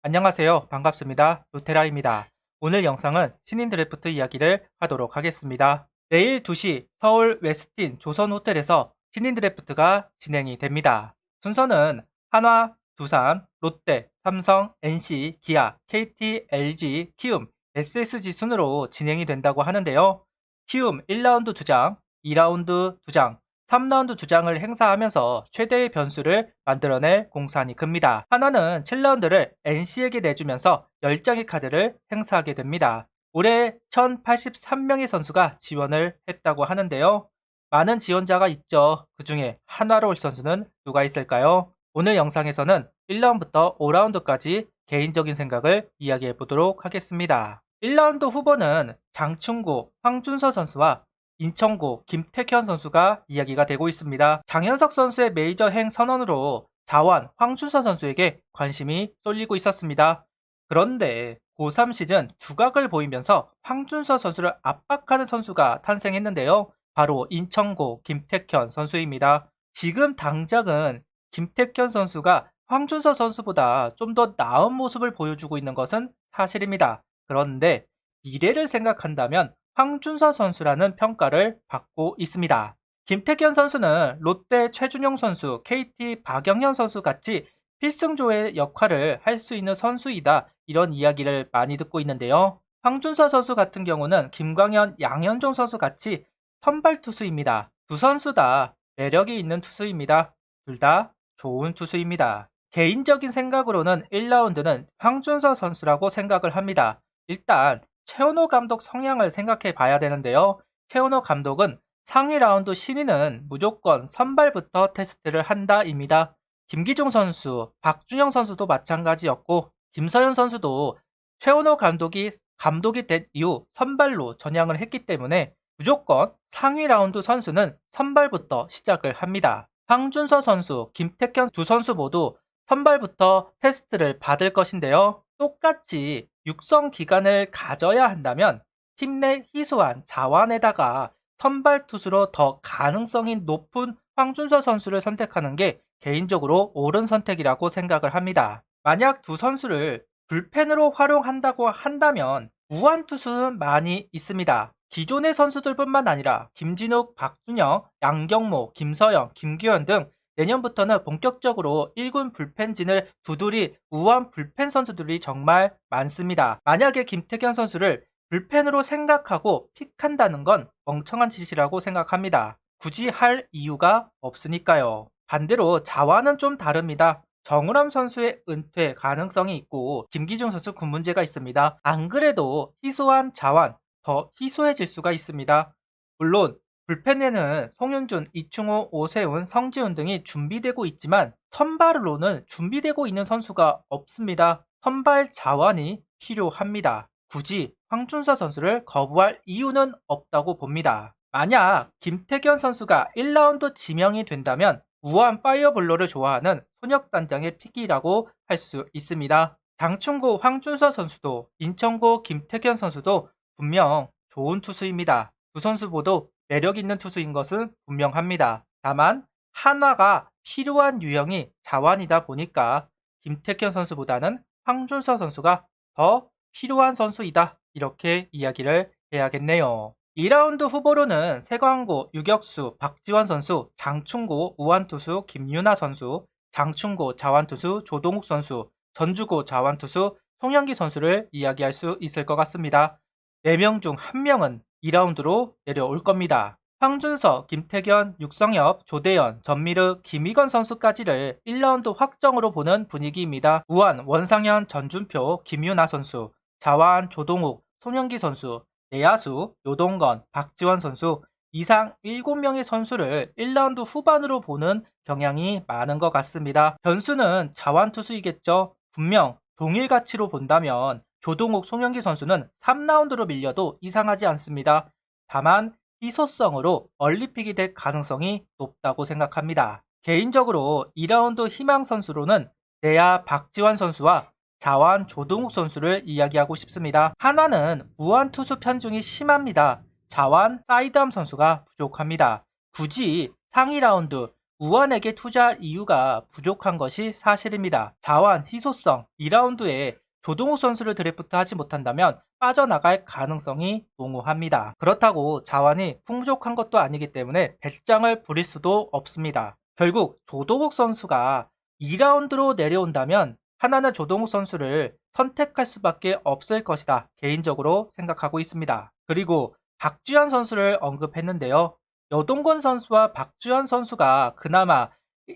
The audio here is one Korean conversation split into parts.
안녕하세요. 반갑습니다. 루테라입니다. 오늘 영상은 신인 드래프트 이야기를 하도록 하겠습니다. 내일 2시 서울 웨스틴 조선호텔에서 신인 드래프트가 진행이 됩니다. 순서는 한화, 두산, 롯데, 삼성, NC, 기아, KT, LG, 키움, SSG 순으로 진행이 된다고 하는데요. 키움 1라운드 2장, 2라운드 2장, 3라운드 2장을 행사하면서 최대의 변수를 만들어낼 공산이 큽니다. 하나는 7라운드를 NC에게 내주면서 10장의 카드를 행사하게 됩니다. 올해 1083명의 선수가 지원을 했다고 하는데요. 많은 지원자가 있죠. 그 중에 한화로 올 선수는 누가 있을까요? 오늘 영상에서는 1라운드부터 5라운드까지 개인적인 생각을 이야기해 보도록 하겠습니다. 1라운드 후보는 장충고, 황준서 선수와 인천고 김태현 선수가 이야기가 되고 있습니다. 장현석 선수의 메이저행 선언으로 자완 황준서 선수에게 관심이 쏠리고 있었습니다. 그런데 고3 시즌 두각을 보이면서 황준서 선수를 압박하는 선수가 탄생했는데요. 바로 인천고 김태현 선수입니다. 지금 당장은 김태현 선수가 황준서 선수보다 좀 더 나은 모습을 보여주고 있는 것은 사실입니다. 그런데 미래를 생각한다면 황준서 선수라는 평가를 받고 있습니다. 김태현 선수는 롯데 최준용 선수, KT 박영현 선수 같이 필승조의 역할을 할 수 있는 선수이다. 이런 이야기를 많이 듣고 있는데요. 황준서 선수 같은 경우는 김광현, 양현종 선수 같이 선발 투수입니다. 두 선수 다 매력이 있는 투수입니다. 둘 다 좋은 투수입니다. 개인적인 생각으로는 1라운드는 황준서 선수라고 생각을 합니다. 일단 최원호 감독 성향을 생각해 봐야 되는데요. 최원호 감독은 상위 라운드 신인은 무조건 선발부터 테스트를 한다입니다. 김기중 선수, 박준영 선수도 마찬가지였고 김서현 선수도 최원호 감독이 된 이후 선발로 전향을 했기 때문에 무조건 상위 라운드 선수는 선발부터 시작을 합니다. 황준서 선수, 김태현 두 선수 모두 선발부터 테스트를 받을 것인데요. 똑같이 육성 기간을 가져야 한다면 팀 내 희소한 자완에다가 선발 투수로 더 가능성이 높은 황준서 선수를 선택하는 게 개인적으로 옳은 선택이라고 생각을 합니다. 만약 두 선수를 불펜으로 활용한다고 한다면 우한 투수는 많이 있습니다. 기존의 선수들뿐만 아니라 김진욱, 박준영, 양경모, 김서영, 김규현 등 내년부터는 본격적으로 1군 불펜진을 두드릴 우한 불펜 선수들이 정말 많습니다. 만약에 김태현 선수를 불펜으로 생각하고 픽한다는 건 멍청한 짓이라고 생각합니다. 굳이 할 이유가 없으니까요. 반대로 자와는 좀 다릅니다. 정우람 선수의 은퇴 가능성이 있고 김기중 선수 군 문제가 있습니다. 안 그래도 희소한 자완, 더 희소해질 수가 있습니다. 물론 불펜에는 송윤준, 이충호, 오세훈, 성지훈 등이 준비되고 있지만 선발로는 준비되고 있는 선수가 없습니다. 선발 자원이 필요합니다. 굳이 황준서 선수를 거부할 이유는 없다고 봅니다. 만약 김태현 선수가 1라운드 지명이 된다면 우한 파이어볼로를 좋아하는 손혁단장의 픽이라고 할 수 있습니다. 장충고 황준서 선수도 인천고 김태현 선수도 분명 좋은 투수입니다. 두 선수 모두 매력 있는 투수인 것은 분명합니다. 다만 한화가 필요한 유형이 자완이다 보니까 김태현 선수보다는 황준서 선수가 더 필요한 선수이다. 이렇게 이야기를 해야겠네요. 2라운드 후보로는 세광고, 유격수, 박지원 선수, 장충고, 우완투수, 김유나 선수, 장충고, 자완투수, 조동욱 선수, 전주고, 자완투수, 송영기 선수를 이야기할 수 있을 것 같습니다. 4명 중 1명은 2라운드로 내려올 겁니다. 황준서, 김태견, 육성엽, 조대현, 전미르, 김희건 선수까지를 1라운드 확정으로 보는 분위기입니다. 우한, 원상현, 전준표, 김유나 선수, 자완, 조동욱, 손영기 선수, 내야수, 요동건, 박지원 선수 이상 7명의 선수를 1라운드 후반으로 보는 경향이 많은 것 같습니다. 변수는 자완 투수이겠죠. 분명 동일 가치로 본다면 조동욱, 송영기 선수는 3라운드로 밀려도 이상하지 않습니다. 다만 희소성으로 얼리픽이 될 가능성이 높다고 생각합니다. 개인적으로 2라운드 희망 선수로는 내야 박지환 선수와 자완 조동욱 선수를 이야기하고 싶습니다. 한화는 무한 투수 편중이 심합니다. 자완 사이드암 선수가 부족합니다. 굳이 상위 라운드 우완에게 투자할 이유가 부족한 것이 사실입니다. 자완, 희소성, 2라운드에 조동욱 선수를 드래프트하지 못한다면 빠져나갈 가능성이 농후합니다. 그렇다고 자완이 풍족한 것도 아니기 때문에 배짱을 부릴 수도 없습니다. 결국 조동욱 선수가 2라운드로 내려온다면 하나는 조동욱 선수를 선택할 수밖에 없을 것이다. 개인적으로 생각하고 있습니다. 그리고 박주현 선수를 언급했는데요. 여동건 선수와 박주현 선수가 그나마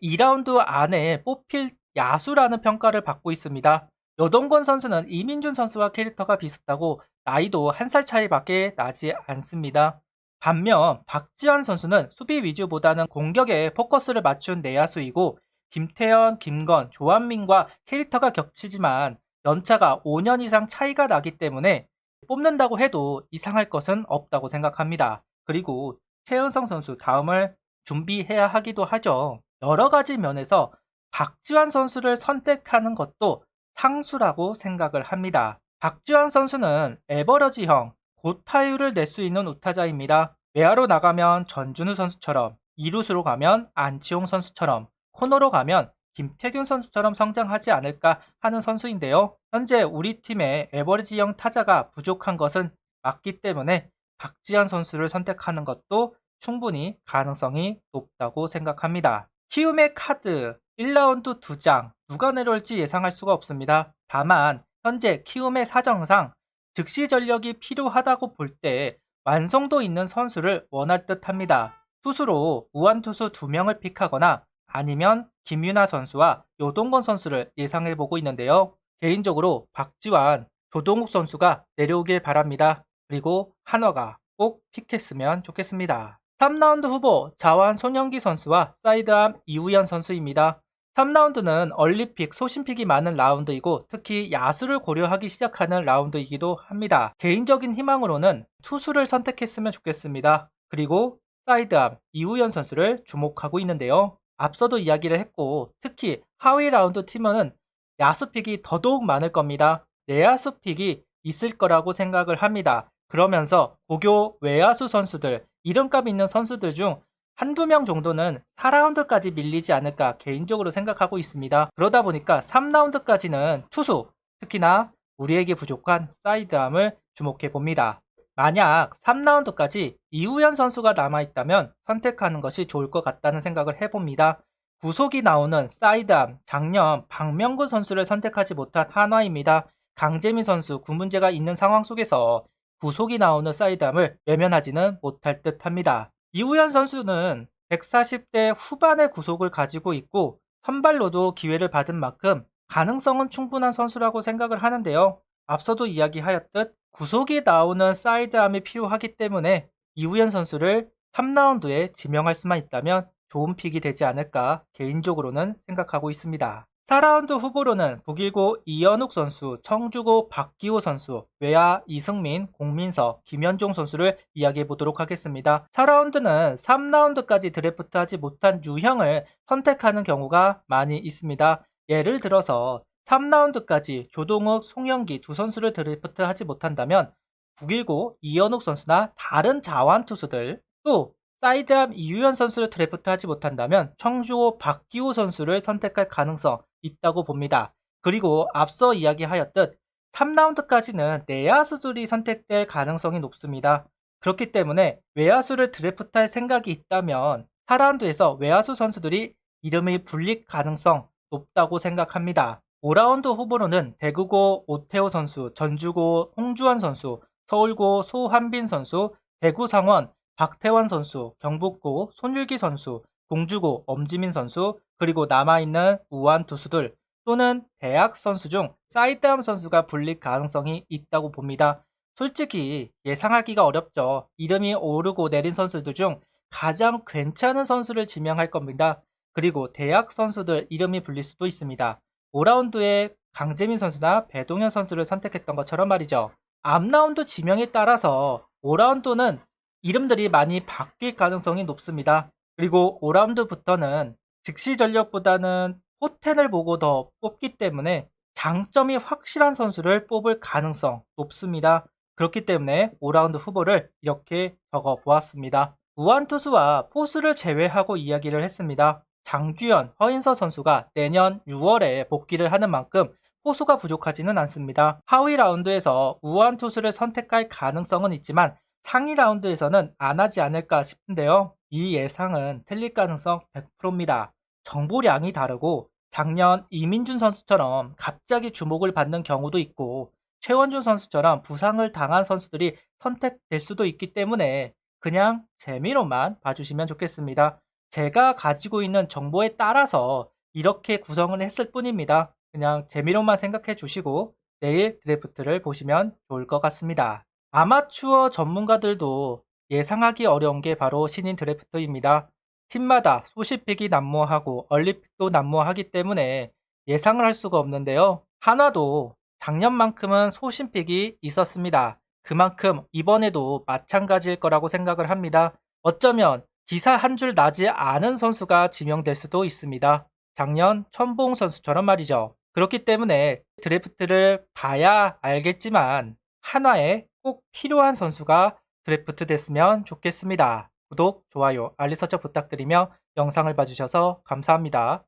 2라운드 안에 뽑힐 야수라는 평가를 받고 있습니다. 여동건 선수는 이민준 선수와 캐릭터가 비슷하고 나이도 한 살 차이밖에 나지 않습니다. 반면 박지현 선수는 수비 위주보다는 공격에 포커스를 맞춘 내야수이고 김태현, 김건, 조한민과 캐릭터가 겹치지만 연차가 5년 이상 차이가 나기 때문에 뽑는다고 해도 이상할 것은 없다고 생각합니다. 그리고 최은성 선수 다음을 준비해야 하기도 하죠. 여러 가지 면에서 박지환 선수를 선택하는 것도 상수라고 생각을 합니다. 박지환 선수는 에버러지형 고타율을 낼 수 있는 우타자입니다. 외야로 나가면 전준우 선수처럼, 2루수로 가면 안치홍 선수처럼, 코너로 가면 김태균 선수처럼 성장하지 않을까 하는 선수인데요. 현재 우리 팀의 에버리지형 타자가 부족한 것은 맞기 때문에 박지환 선수를 선택하는 것도 충분히 가능성이 높다고 생각합니다. 키움의 카드 1라운드 2장 누가 내려올지 예상할 수가 없습니다. 다만 현재 키움의 사정상 즉시 전력이 필요하다고 볼 때 완성도 있는 선수를 원할 듯 합니다. 투수로 우완투수 2명을 픽하거나 아니면 김윤아 선수와 요동건 선수를 예상해보고 있는데요. 개인적으로 박지환, 조동욱 선수가 내려오길 바랍니다. 그리고 한화가 꼭 픽했으면 좋겠습니다. 3라운드 후보 자완 손영기 선수와 사이드암 이우현 선수입니다. 3라운드는 얼리픽, 소신픽이 많은 라운드이고 특히 야수를 고려하기 시작하는 라운드이기도 합니다. 개인적인 희망으로는 투수를 선택했으면 좋겠습니다. 그리고 사이드암 이우현 선수를 주목하고 있는데요. 앞서도 이야기를 했고 특히 하위 라운드 팀원은 야수픽이 더더욱 많을 겁니다. 내야수픽이 있을 거라고 생각을 합니다. 그러면서 고교 외야수 선수들, 이름값 있는 선수들 중 한두 명 정도는 4라운드까지 밀리지 않을까 개인적으로 생각하고 있습니다. 그러다 보니까 3라운드까지는 투수, 특히나 우리에게 부족한 사이드암을 주목해 봅니다. 만약 3라운드까지 이우현 선수가 남아있다면 선택하는 것이 좋을 것 같다는 생각을 해봅니다. 구속이 나오는 사이드암, 작년 박명근 선수를 선택하지 못한 한화입니다. 강재민 선수 구문제가 있는 상황 속에서 구속이 나오는 사이드암을 외면하지는 못할 듯 합니다. 이우현 선수는 140대 후반의 구속을 가지고 있고 선발로도 기회를 받은 만큼 가능성은 충분한 선수라고 생각을 하는데요. 앞서도 이야기하였듯 구속이 나오는 사이드암이 필요하기 때문에 이우현 선수를 3라운드에 지명할 수만 있다면 좋은 픽이 되지 않을까 개인적으로는 생각하고 있습니다. 4라운드 후보로는 북일고 이현욱 선수, 청주고 박기호 선수, 외야 이승민, 공민서, 김현종 선수를 이야기해 보도록 하겠습니다. 4라운드는 3라운드까지 드래프트하지 못한 유형을 선택하는 경우가 많이 있습니다. 예를 들어서 3라운드까지 조동욱, 송영기 두 선수를 드래프트하지 못한다면 북일고 이현욱 선수나 다른 자완 투수들, 또 사이드암 이유현 선수를 드래프트하지 못한다면 청주호 박기호 선수를 선택할 가능성 있다고 봅니다. 그리고 앞서 이야기하였듯 3라운드까지는 내야수들이 선택될 가능성이 높습니다. 그렇기 때문에 외야수를 드래프트할 생각이 있다면 4라운드에서 외야수 선수들이 이름이 불릴 가능성 높다고 생각합니다. 5라운드 후보로는 대구고 오태호 선수, 전주고 홍주환 선수, 서울고 소한빈 선수, 대구 상원 박태환 선수, 경북고 손율기 선수, 공주고 엄지민 선수, 그리고 남아있는 우완 투수들 또는 대학 선수 중 사이드암 선수가 불릴 가능성이 있다고 봅니다. 솔직히 예상하기가 어렵죠. 이름이 오르고 내린 선수들 중 가장 괜찮은 선수를 지명할 겁니다. 그리고 대학 선수들 이름이 불릴 수도 있습니다. 5라운드에 강재민 선수나 배동현 선수를 선택했던 것처럼 말이죠. 앞라운드 지명에 따라서 5라운드는 이름들이 많이 바뀔 가능성이 높습니다. 그리고 5라운드부터는 즉시 전력보다는 포텐을 보고 더 뽑기 때문에 장점이 확실한 선수를 뽑을 가능성 높습니다. 그렇기 때문에 5라운드 후보를 이렇게 적어 보았습니다. 우완투수와 포수를 제외하고 이야기를 했습니다. 장규현, 허인서 선수가 내년 6월에 복귀를 하는 만큼 호수가 부족하지는 않습니다. 하위 라운드에서 우한 투수를 선택할 가능성은 있지만 상위 라운드에서는 안 하지 않을까 싶은데요. 이 예상은 틀릴 가능성 100%입니다. 정보량이 다르고 작년 이민준 선수처럼 갑자기 주목을 받는 경우도 있고 최원준 선수처럼 부상을 당한 선수들이 선택될 수도 있기 때문에 그냥 재미로만 봐주시면 좋겠습니다. 제가 가지고 있는 정보에 따라서 이렇게 구성을 했을 뿐입니다. 그냥 재미로만 생각해 주시고 내일 드래프트를 보시면 좋을 것 같습니다. 아마추어 전문가들도 예상하기 어려운 게 바로 신인 드래프트입니다. 팀마다 소시픽이 난무하고 얼리픽도 난무하기 때문에 예상을 할 수가 없는데요. 한화도 작년만큼은 소신픽이 있었습니다. 그만큼 이번에도 마찬가지일 거라고 생각을 합니다. 어쩌면 기사 한 줄 나지 않은 선수가 지명될 수도 있습니다. 작년 천봉 선수처럼 말이죠. 그렇기 때문에 드래프트를 봐야 알겠지만 한화에 꼭 필요한 선수가 드래프트 됐으면 좋겠습니다. 구독, 좋아요, 알림 설정 부탁드리며 영상을 봐주셔서 감사합니다.